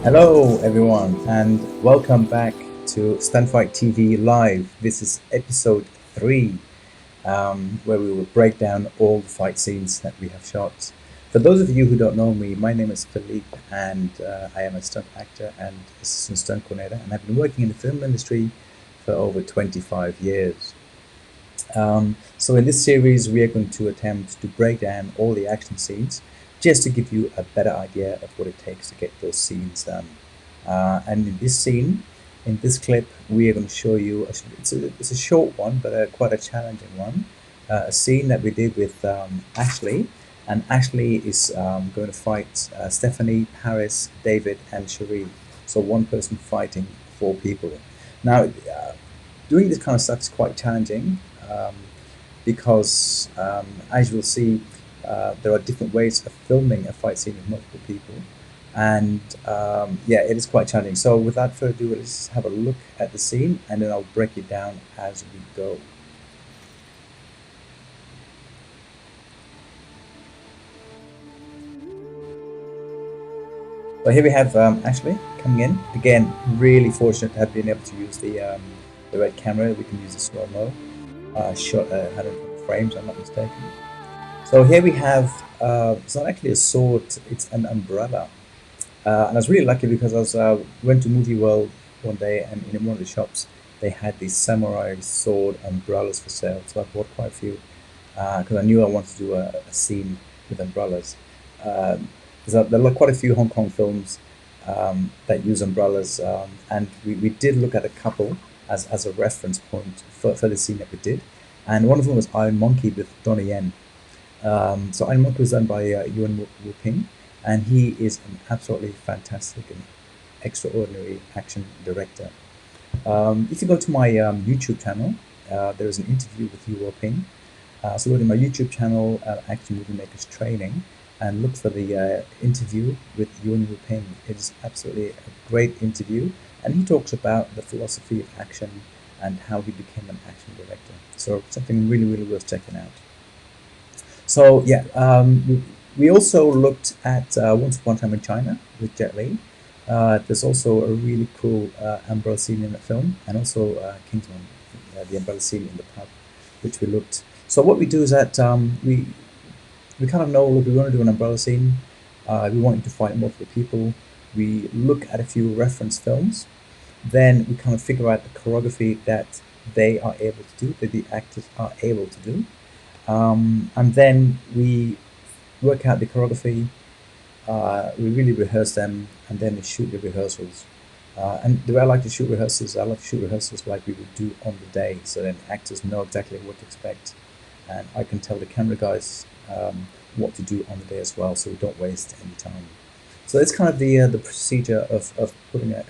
Hello, everyone, and welcome back to Stunt Fight TV Live. This is episode 3, where we will break down all the fight scenes that we have shot. For those of you who don't know me, my name is Philippe, and I am a stunt actor and assistant stunt coordinator, and I've been working in the film industry for over 25 years. So in this series, we are going to attempt to break down all the action scenes just to give you a better idea of what it takes to get those scenes done. And in this scene, in this clip, we are going to show you, it's a short one, but quite a challenging one, a scene that we did with Ashley. And Ashley is going to fight Stephanie, Paris, David, and Sheree. So one person fighting 4 people. Now, doing this kind of stuff is quite challenging because, as you'll see, there are different ways of filming a fight scene with multiple people, and yeah, it is quite challenging. So without further ado, let's have a look at the scene, and then I'll break it down as we go. So here we have Ashley coming in. Again, really fortunate to have been able to use the red camera. We can use the slow-mo shot at 120 frames, I'm not mistaken. So here we have, it's not actually a sword, it's an umbrella. And I was really lucky because I was went to Movie World one day, and in one of the shops they had these samurai sword umbrellas for sale. So I bought quite a few because I knew I wanted to do a scene with umbrellas. There are quite a few Hong Kong films that use umbrellas, and we did look at a couple as a reference point for the scene that we did. And one of them was Iron Monkey with Donnie Yen. So Iron Monkey was done by Yuan Wu Ping, and he is an absolutely fantastic and extraordinary action director. If you go to my YouTube channel, there is an interview with Yu Ping. So go to my YouTube channel, Action Movie Makers Training, and look for the interview with Yuan Wu Ping. It is absolutely a great interview, and he talks about the philosophy of action and how he became an action director. So something really, really worth checking out. So yeah, we also looked at Once Upon a Time in China with Jet Li. There's also a really cool umbrella scene in the film, and also Kingsman, the umbrella scene in the pub, which we looked. So what we do is that we kind of know, look, we want to do an umbrella scene. We want to fight multiple people. We look at a few reference films. Then we kind of figure out the choreography that they are able to do, that the actors are able to do. And then we work out the choreography, we really rehearse them, and then we shoot the rehearsals. And the way I like to shoot rehearsals, I like to shoot rehearsals like we would do on the day, so then actors know exactly what to expect, and I can tell the camera guys what to do on the day as well, so we don't waste any time. So that's kind of the procedure of putting a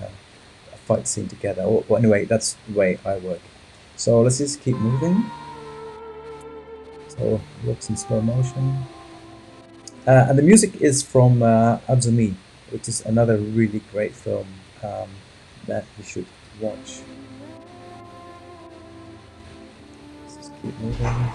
fight scene together. Well, anyway, that's the way I work. So let's just keep moving. So it looks in slow motion. And the music is from Azumi, which is another really great film that you should watch. Let's just keep moving.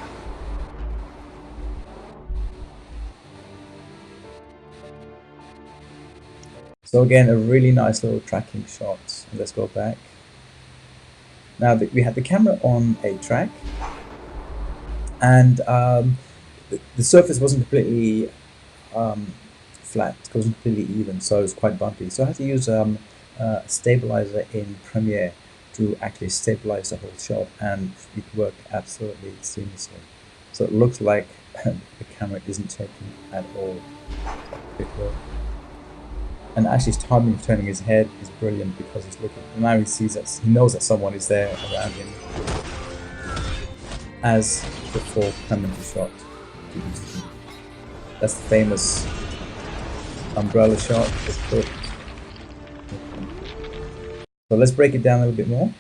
So again, a really nice little tracking shot. Let's go back. Now we had the camera on a track, and the surface wasn't completely flat, it wasn't completely even, so it was quite bumpy. So I had to use a stabilizer in Premiere to actually stabilize the whole shot, and it worked absolutely seamlessly. So it looks like the camera isn't shaking at all. And Ashley's timing of turning his head is brilliant because he's looking, now he sees that, he knows that someone is there around him as the 4 come into shot. That's the famous umbrella shot. So let's break it down a little bit more.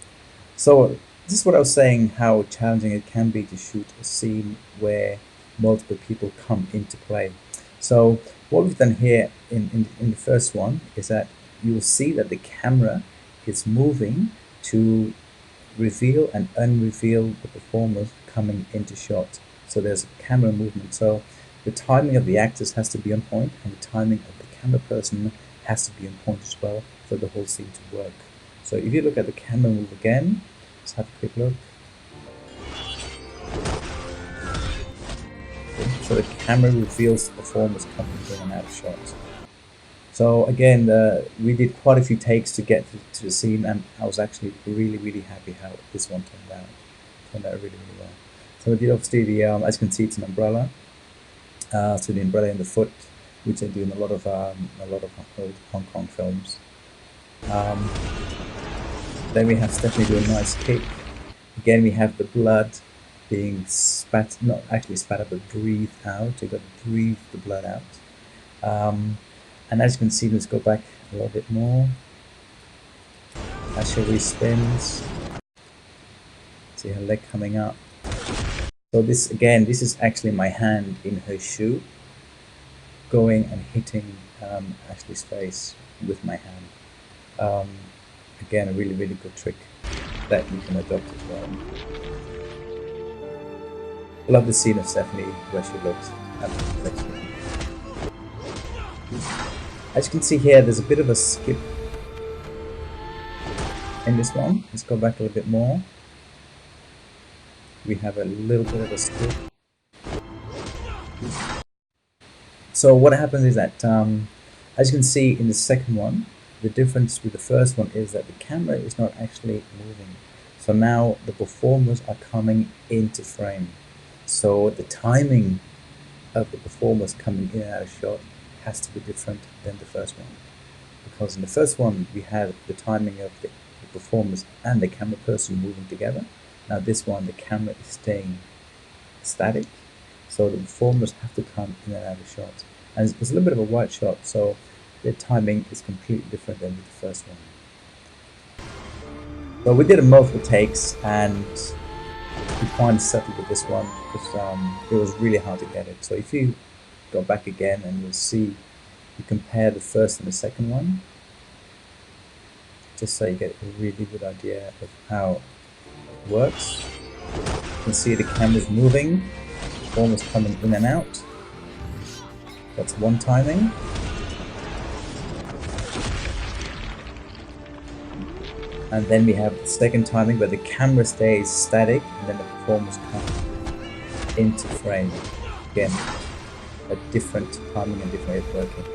So this is what I was saying, how challenging it can be to shoot a scene where multiple people come into play. So what we've done here in the first one is that you will see that the camera is moving to reveal and unreveal the performers coming into shot. So there's camera movement. So the timing of the actors has to be on point, and the timing of the camera person has to be on point as well for the whole scene to work. So if you look at the camera move again, let's have a quick look. Okay, so the camera reveals the performers coming in and out of shots. So again, we did quite a few takes to get to the scene, and I was actually really happy how this one turned out. Turned out really well. So we did obviously the, as you can see, it's an umbrella. So the umbrella in the foot, which I do in a lot of Hong Kong films. Then we have Stephanie do a nice kick. Again, we have the blood being spat, not actually spat out, but breathed out. You've got to breathe the blood out. And as you can see, let's go back a little bit more. As Sheree spins, see her leg coming up. So this, again, this is actually my hand in her shoe, going and hitting Ashley's face with my hand. Again, a really good trick that you can adopt as well. I love the scene of Stephanie where she looks at the reflection. As you can see here, there's a bit of a skip in this one. Let's go back a little bit more. We have a little bit of a skip. So what happens is that, as you can see in the second one, the difference with the first one is that the camera is not actually moving. So now the performers are coming into frame. So the timing of the performers coming in and out of shot has to be different than the first one. Because in the first one, we had the timing of the performers and the camera person moving together. Now this one, the camera is staying static. So the performers have to come in and out of shots. And it's a little bit of a wide shot, so the timing is completely different than with the first one. So we did multiple takes, and we finally settled with this one because it was really hard to get it. So if you go back again, and you'll see, you compare the first and the second one, just so you get a really good idea of how it works. You can see the camera's moving, almost coming in and out. That's one timing. And then we have the second timing where the camera stays static and then the performers come into frame. Again, a different timing and different way of working.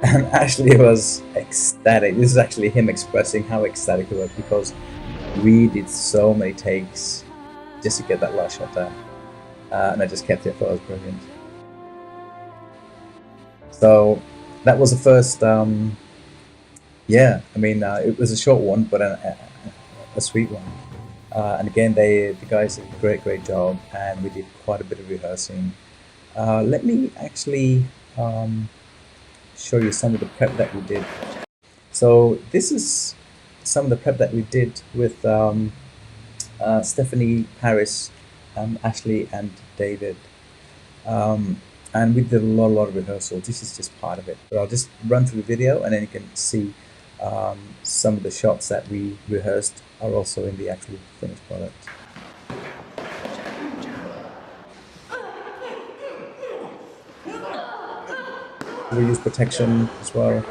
And Ashley was ecstatic. This is actually him expressing how ecstatic he was because we did so many takes just to get that last shot down. And I just kept it, I thought it was brilliant. So that was the first, yeah, I mean, it was a short one, but a sweet one. And again, the guys did a great job, and we did quite a bit of rehearsing. Let me actually show you some of the prep that we did. So this is some of the prep that we did with Stephanie, Paris, Ashley, and David. And we did a lot of rehearsal. This is just part of it. But I'll just run through the video, and then you can see some of the shots that we rehearsed are also in the actual finished product. We use protection as well.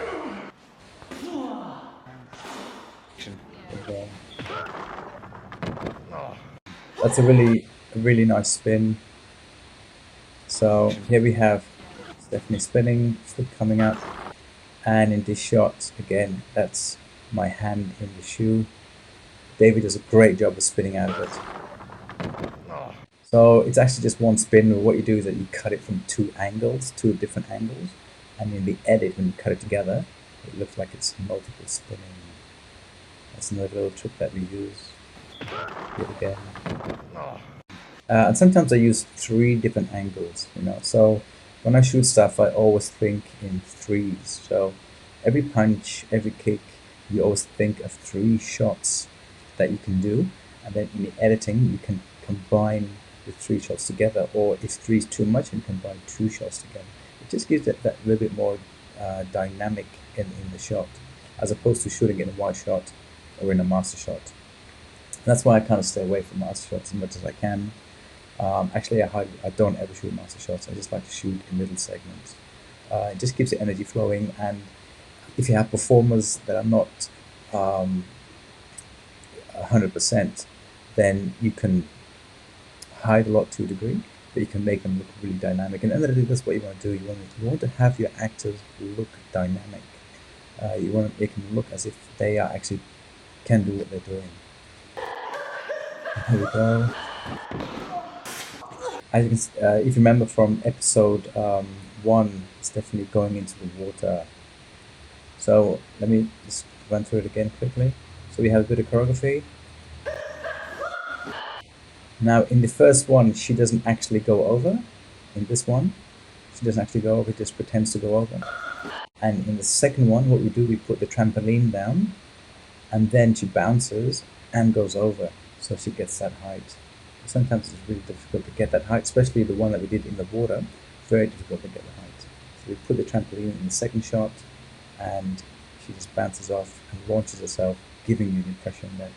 That's a really nice spin. So here we have Stephanie spinning, foot coming up, and in this shot, again, that's my hand in the shoe. David does a great job of spinning out of it. So it's actually just one spin. What you do is that you cut it from two different angles, and in the edit, when you cut it together, it looks like it's multiple spinning. That's another little trick that we use. Here again. And sometimes I use 3 different angles, you know. So when I shoot stuff, I always think in threes. So every punch, every kick, you always think of 3 shots that you can do, and then in the editing, you can combine the 3 shots together. Or if 3 is too much, you can combine 2 shots together. It just gives it that little bit more dynamic in the shot, as opposed to shooting in a wide shot or in a master shot. And that's why I kind of stay away from master shots as much as I can. Actually, I don't ever shoot master shots. I just like to shoot in middle segments. It just keeps the energy flowing, and if you have performers that are not 100%, then you can hide a lot to a degree, but you can make them look really dynamic. And at the end of the day, that's what you want to do. You want to have your actors look dynamic. You want to make them look as if they are actually can do what they're doing. Here we go. As you can, if you remember from episode 1, it's definitely going into the water. So let me just run through it again quickly. So we have a bit of choreography. Now in the first one, she doesn't actually go over. In this one, she doesn't actually go over, just pretends to go over. And in the second one, what we do, we put the trampoline down, and then she bounces and goes over, so she gets that height. Sometimes it's really difficult to get that height, especially the one that we did in the water, very difficult to get the height. So we put the trampoline in the second shot, and she just bounces off and launches herself, giving you the impression that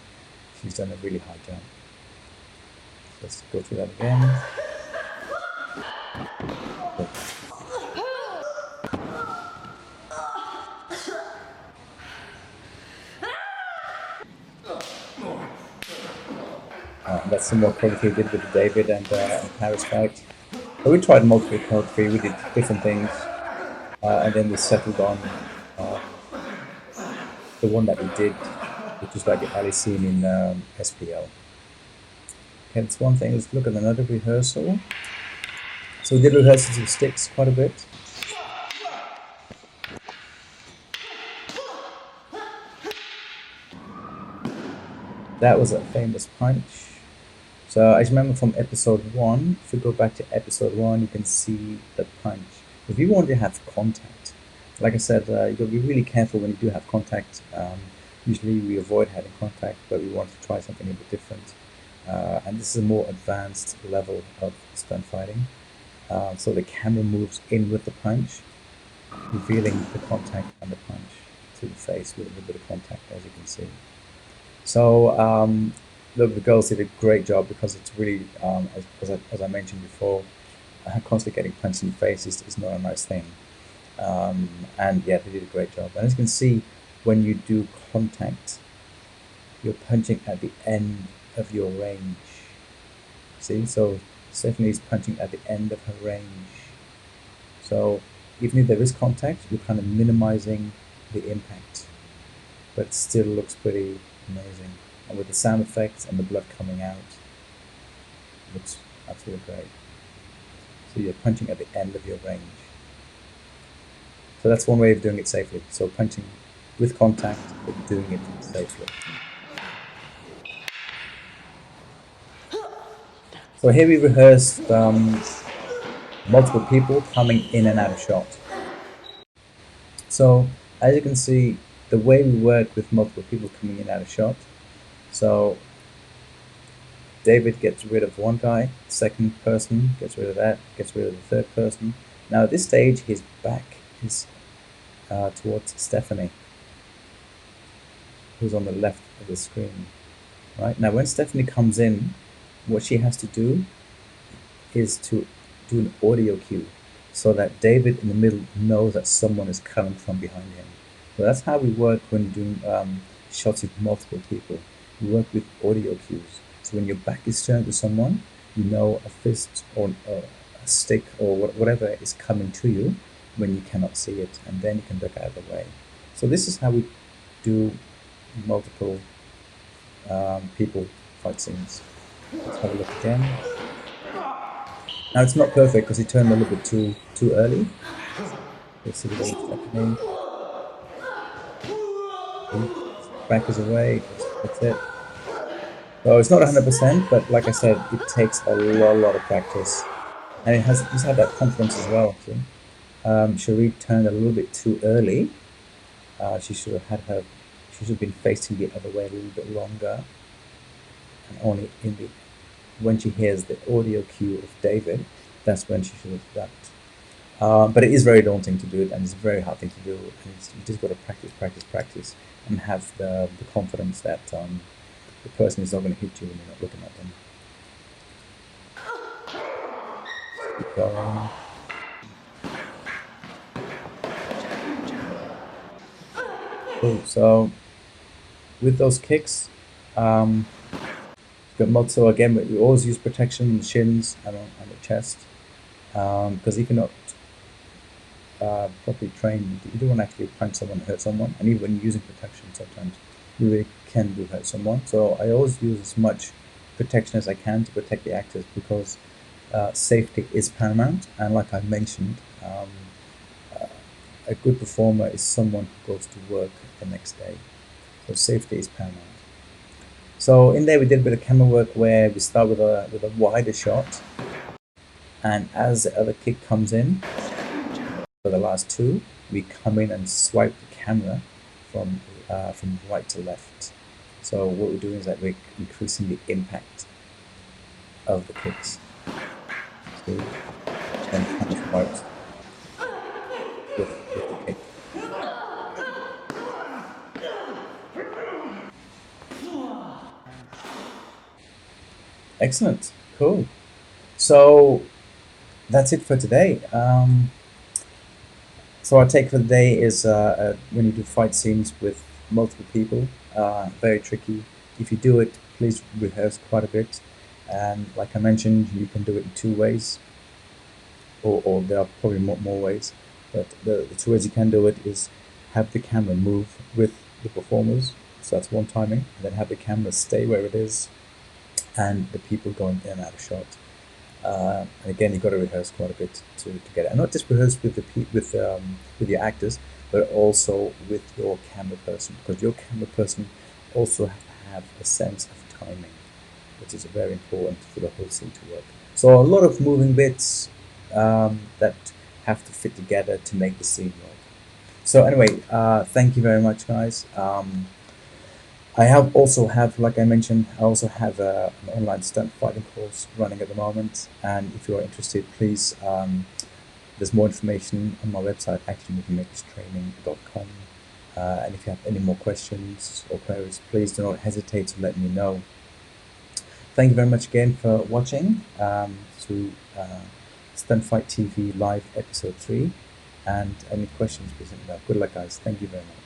she's done a really high jump. Let's go through that again. That's some more choreography we did with David and Paris fight. But we tried multiple choreography, we did different things, and then we settled on the one that we did, which is like the alley scene in SPL. Okay, that's one thing. Let's look at another rehearsal. So we did rehearsals with sticks quite a bit. That was a famous punch. So I remember from episode 1, if you go back to episode 1, you can see the punch. If you want to have contact, like I said, you've got to be really careful when you do have contact. Usually we avoid having contact, but we want to try something a bit different. And this is a more advanced level of stunt fighting. So the camera moves in with the punch, revealing the contact and the punch to the face with a little bit of contact, as you can see. So the girls did a great job, because it's really, as I mentioned before, constantly getting punched in the face is not a nice thing. And yeah, they did a great job. And as you can see, when you do contact, you're punching at the end of your range. See, so Stephanie is punching at the end of her range. So even if there is contact, you're kind of minimizing the impact, but it still looks pretty amazing. And with the sound effects and the blood coming out, it looks absolutely great. So you're punching at the end of your range. So that's one way of doing it safely. So punching with contact, but doing it safely. So here we rehearsed multiple people coming in and out of shot. So as you can see, the way we work with multiple people coming in and out of shot, so David gets rid of one guy, second person gets rid of that, gets rid of the third person. Now at this stage, his back is towards Stephanie, who's on the left of the screen. Right now, when Stephanie comes in, what she has to do is to do an audio cue, so that David in the middle knows that someone is coming from behind him. So that's how we work when doing shots with multiple people. We work with audio cues. So when your back is turned to someone, you know a fist or a stick or whatever is coming to you when you cannot see it, and then you can duck out of the way. So this is how we do multiple people fight scenes. Let's have a look again. Now it's not perfect because he turned a little bit too early. Let's see what's happening. Back is away. That's it. So it's not 100%, but like I said, it takes a lot of practice, and he's had that confidence as well. See? Sheree turned a little bit too early. She should have been facing the other way a little bit longer, and only when she hears the audio cue of David, that's when she should have ducked. But it is very daunting to do it, and it's a very hard thing to do. And you just got to practice, and have the confidence that the person is not going to hit you when you're not looking at them. Keep going. Cool. So with those kicks, so again, we always use protection on the shins and on the chest, because if you're not properly trained, you don't want to actually punch someone and hurt someone, and even when you're using protection, sometimes you really can do hurt someone. So I always use as much protection as I can to protect the actors, because safety is paramount, and like I mentioned, a good performer is someone who goes to work the next day. So safety is paramount. So in there we did a bit of camera work where we start with a wider shot, and as the other kick comes in, for the last two, we come in and swipe the camera from right to left. So what we're doing is that we're increasing the impact of the kicks. So then kind of works with the kick. Excellent, cool. So that's it for today. So our take for the day is when you do fight scenes with multiple people, very tricky. If you do it, please rehearse quite a bit. And like I mentioned, you can do it in two ways, or there are probably more ways. But the two ways you can do it is have the camera move with the performers, so that's one timing, and then have the camera stay where it is, and the people going in and out of shot. And again, you've got to rehearse quite a bit to get it, and not just rehearse with your actors, but also with your camera person, because your camera person also have to have a sense of timing, which is very important for the whole scene to work. So a lot of moving bits that have to fit together to make the scene work. So anyway, thank you very much, guys. I also have, like I mentioned, I also have an online stunt fighting course running at the moment, and if you are interested, please, there's more information on my website, actionmovingmakerstraining.com. And if you have any more questions or queries, please do not hesitate to let me know. Thank you very much again for watching to Stunt Fight TV Live Episode 3, and any questions, please let me know. Good luck, guys. Thank you very much.